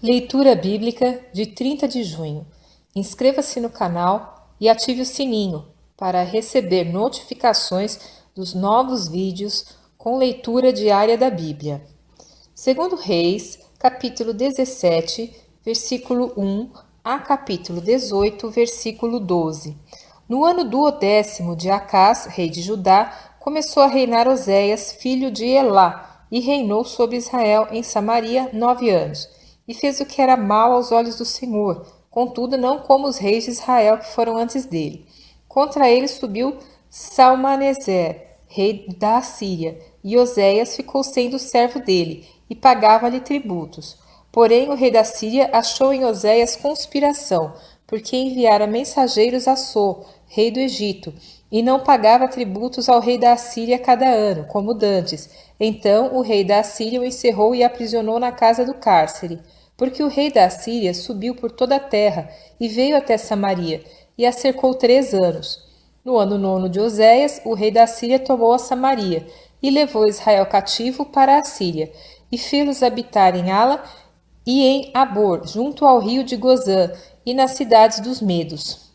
Leitura Bíblica de 30 de junho. Inscreva-se no canal e ative o sininho para receber notificações dos novos vídeos com leitura diária da Bíblia. Segundo Reis, capítulo 17, versículo 1 a capítulo 18, versículo 12. No ano 12º de Acás, rei de Judá, começou a reinar Oséias, filho de Elá, e reinou sobre Israel em Samaria 9 anos. E fez o que era mal aos olhos do Senhor, contudo não como os reis de Israel que foram antes dele. Contra ele subiu Salmaneser, rei da Assíria, e Oséias ficou sendo servo dele, e pagava-lhe tributos. Porém o rei da Síria achou em Oséias conspiração, porque enviara mensageiros a So, rei do Egito, e não pagava tributos ao rei da Assíria cada ano, como dantes. Então o rei da Assíria o encerrou e aprisionou na casa do cárcere. Porque o rei da Assíria subiu por toda a terra e veio até Samaria, e a cercou 3 anos. No ano 9º de Oséias, o rei da Assíria tomou a Samaria, e levou Israel cativo para a Assíria, e fê-los habitar em Ala e em Abor, junto ao rio de Gozã, e nas cidades dos Medos.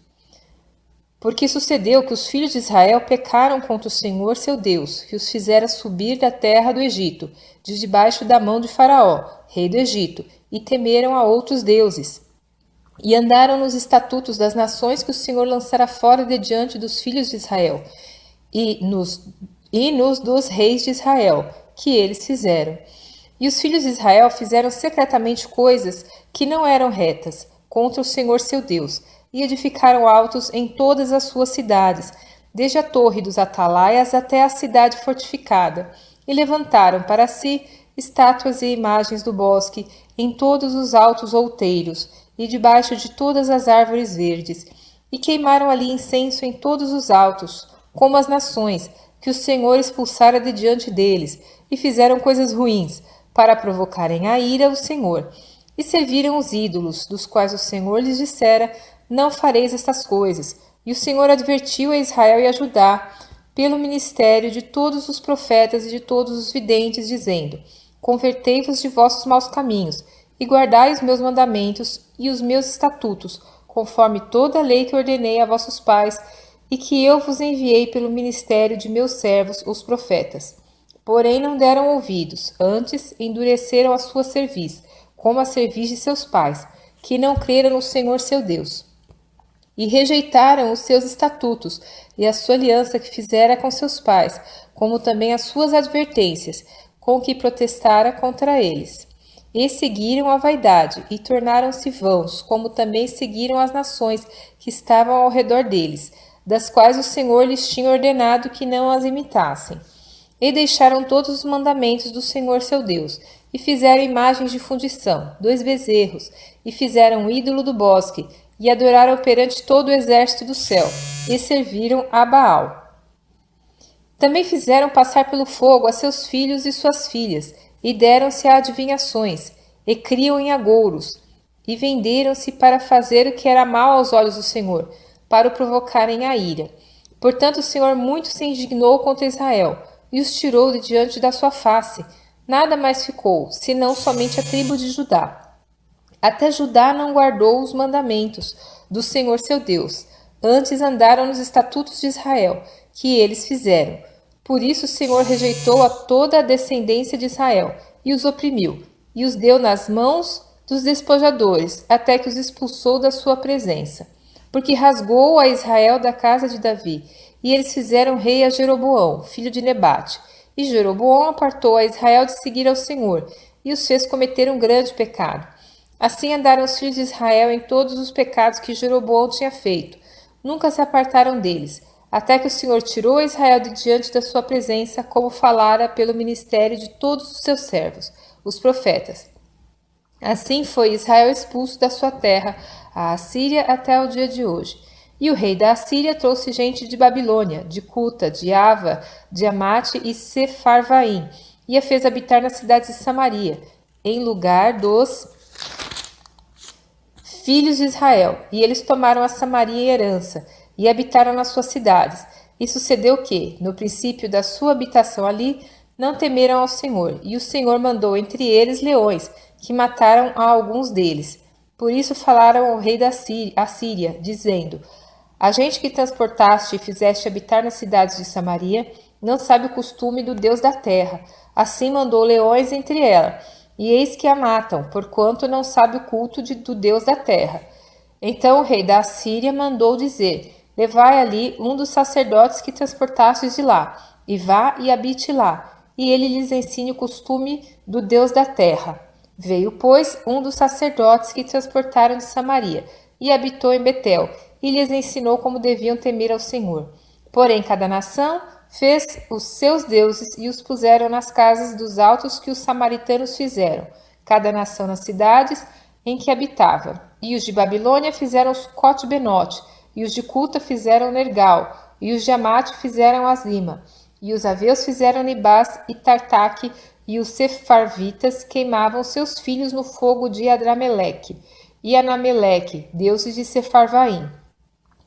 Porque sucedeu que os filhos de Israel pecaram contra o Senhor seu Deus, que os fizera subir da terra do Egito, de debaixo da mão de Faraó, rei do Egito, e temeram a outros deuses. E andaram nos estatutos das nações que o Senhor lançara fora de diante dos filhos de Israel, e nos dos reis de Israel, que eles fizeram. E os filhos de Israel fizeram secretamente coisas que não eram retas contra o Senhor seu Deus, e edificaram altos em todas as suas cidades, desde a torre dos atalaias até a cidade fortificada, e levantaram para si estátuas e imagens do bosque em todos os altos outeiros, e debaixo de todas as árvores verdes, e queimaram ali incenso em todos os altos, como as nações, que o Senhor expulsara de diante deles, e fizeram coisas ruins, para provocarem a ira o Senhor. E serviram os ídolos, dos quais o Senhor lhes dissera: não fareis estas coisas. E o Senhor advertiu a Israel e a Judá, pelo ministério de todos os profetas e de todos os videntes, dizendo: convertei-vos de vossos maus caminhos, e guardai os meus mandamentos e os meus estatutos, conforme toda a lei que ordenei a vossos pais, e que eu vos enviei pelo ministério de meus servos, os profetas. Porém não deram ouvidos, antes endureceram a sua cerviz, como a cerviz de seus pais, que não creram no Senhor seu Deus. E rejeitaram os seus estatutos e a sua aliança que fizera com seus pais, como também as suas advertências, com que protestara contra eles. E seguiram a vaidade, e tornaram-se vãos, como também seguiram as nações que estavam ao redor deles, das quais o Senhor lhes tinha ordenado que não as imitassem. E deixaram todos os mandamentos do Senhor seu Deus, e fizeram imagens de fundição, 2 bezerros, e fizeram um ídolo do bosque, e adoraram perante todo o exército do céu, e serviram a Baal. Também fizeram passar pelo fogo a seus filhos e suas filhas, e deram-se a adivinhações, e criam em agouros, e venderam-se para fazer o que era mal aos olhos do Senhor, para o provocarem a ira. Portanto o Senhor muito se indignou contra Israel, e os tirou de diante da sua face. Nada mais ficou, senão somente a tribo de Judá. Até Judá não guardou os mandamentos do Senhor seu Deus, antes andaram nos estatutos de Israel, que eles fizeram. Por isso o Senhor rejeitou a toda a descendência de Israel, e os oprimiu, e os deu nas mãos dos despojadores, até que os expulsou da sua presença. Porque rasgou a Israel da casa de Davi, e eles fizeram rei a Jeroboão, filho de Nebate. E Jeroboão apartou a Israel de seguir ao Senhor, e os fez cometer um grande pecado. Assim andaram os filhos de Israel em todos os pecados que Jeroboão tinha feito. Nunca se apartaram deles, até que o Senhor tirou a Israel de diante da sua presença, como falara pelo ministério de todos os seus servos, os profetas. Assim foi Israel expulso da sua terra, a Assíria, até o dia de hoje. E o rei da Assíria trouxe gente de Babilônia, de Cuta, de Ava, de Amate e Sefarvaim, e a fez habitar nas cidades de Samaria, em lugar dos filhos de Israel. E eles tomaram a Samaria em herança, e habitaram nas suas cidades. E sucedeu que, no princípio da sua habitação ali, não temeram ao Senhor, e o Senhor mandou entre eles leões, que mataram a alguns deles. Por isso falaram ao rei da Assíria, dizendo: A gente que transportaste e fizeste habitar nas cidades de Samaria não sabe o costume do Deus da terra. Assim mandou leões entre ela, e eis que a matam, porquanto não sabe o culto do Deus da terra. Então o rei da Assíria mandou dizer: Levai ali um dos sacerdotes que transportastes de lá, e vá e habite lá, e ele lhes ensine o costume do Deus da terra. Veio, pois, um dos sacerdotes que transportaram de Samaria, e habitou em Betel, e lhes ensinou como deviam temer ao Senhor. Porém, cada nação fez os seus deuses e os puseram nas casas dos altos que os samaritanos fizeram, cada nação nas cidades em que habitava. E os de Babilônia fizeram Sucote-Benote, e os de Cuta fizeram Nergal, e os de Amate fizeram Azima, e os aveus fizeram Nibás e Tartaque, e os sefarvitas queimavam seus filhos no fogo de Adrameleque e Anameleque, deuses de Sefarvaim.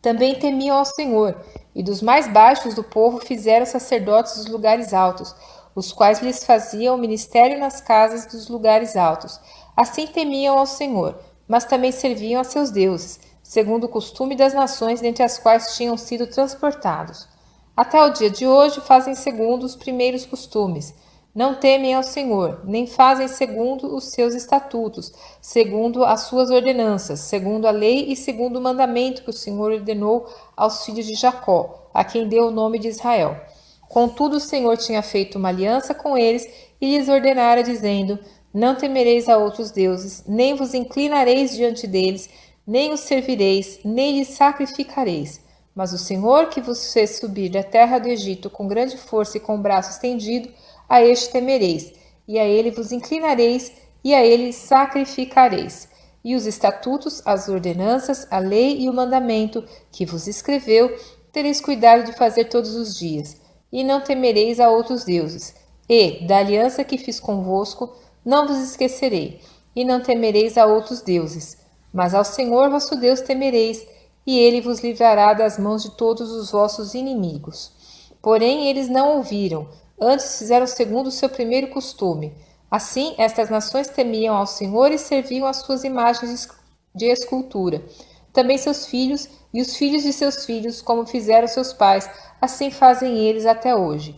Também temiam ao Senhor, e dos mais baixos do povo fizeram sacerdotes dos lugares altos, os quais lhes faziam o ministério nas casas dos lugares altos. Assim temiam ao Senhor, mas também serviam a seus deuses, segundo o costume das nações dentre as quais tinham sido transportados. Até o dia de hoje fazem segundo os primeiros costumes. Não temem ao Senhor, nem fazem segundo os seus estatutos, segundo as suas ordenanças, segundo a lei e segundo o mandamento que o Senhor ordenou aos filhos de Jacó, a quem deu o nome de Israel. Contudo, o Senhor tinha feito uma aliança com eles e lhes ordenara, dizendo: Não temereis a outros deuses, nem vos inclinareis diante deles, nem os servireis, nem lhes sacrificareis. Mas o Senhor, que vos fez subir da terra do Egito com grande força e com o braço estendido, a este temereis, e a ele vos inclinareis, e a ele sacrificareis. E os estatutos, as ordenanças, a lei e o mandamento que vos escreveu, tereis cuidado de fazer todos os dias. E não temereis a outros deuses. E, da aliança que fiz convosco, não vos esquecerei, e não temereis a outros deuses. Mas ao Senhor vosso Deus temereis, e ele vos livrará das mãos de todos os vossos inimigos. Porém, eles não ouviram, antes fizeram segundo o seu primeiro costume. Assim, estas nações temiam ao Senhor e serviam às suas imagens de escultura. Também seus filhos e os filhos de seus filhos, como fizeram seus pais, assim fazem eles até hoje.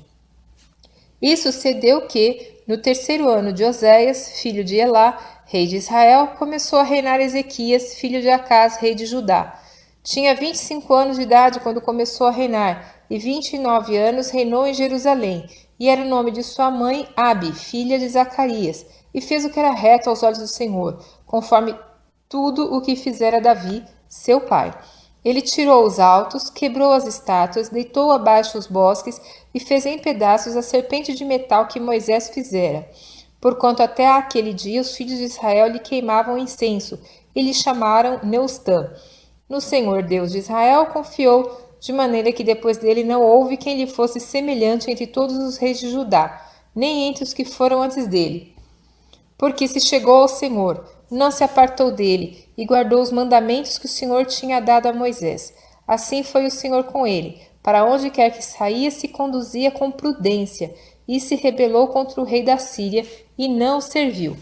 E sucedeu que, no terceiro ano de Oséias, filho de Elá, rei de Israel, começou a reinar Ezequias, filho de Acás, rei de Judá. Tinha 25 anos de idade quando começou a reinar, e 29 anos reinou em Jerusalém, e era o nome de sua mãe Abi, filha de Zacarias, e fez o que era reto aos olhos do Senhor, conforme tudo o que fizera Davi, seu pai. Ele tirou os altos, quebrou as estátuas, deitou abaixo os bosques e fez em pedaços a serpente de metal que Moisés fizera. Porquanto até aquele dia os filhos de Israel lhe queimavam incenso, e lhe chamaram Neustã. No Senhor Deus de Israel confiou, de maneira que depois dele não houve quem lhe fosse semelhante entre todos os reis de Judá, nem entre os que foram antes dele. Porque se chegou ao Senhor, não se apartou dele, e guardou os mandamentos que o Senhor tinha dado a Moisés. Assim foi o Senhor com ele, para onde quer que saía se conduzia com prudência, e se rebelou contra o rei da Síria, e não o serviu.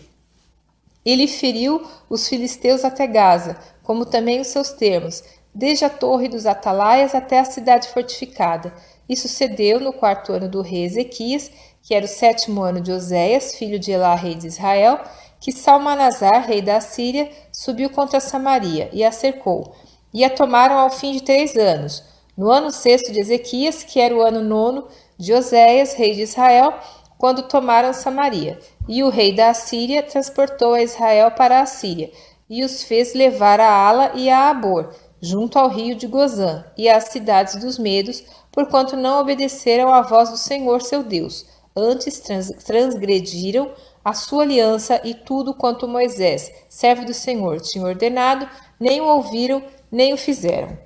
Ele feriu os filisteus até Gaza, como também os seus termos, desde a torre dos atalaias até a cidade fortificada. E sucedeu no 4º ano do rei Ezequias, que era o 7º ano de Oséias, filho de Elá, rei de Israel, que Salmanasar, rei da Assíria, subiu contra Samaria e a cercou. E a tomaram ao fim de 3 anos. No ano 6º de Ezequias, que era o ano 9º de Oséias, rei de Israel, quando tomaram Samaria. E o rei da Assíria transportou a Israel para a Assíria, e os fez levar a Ala e a Abor, junto ao rio de Gozã, e às cidades dos medos, porquanto não obedeceram à voz do Senhor seu Deus, antes transgrediram a sua aliança e tudo quanto Moisés, servo do Senhor, tinha ordenado, nem o ouviram, nem o fizeram.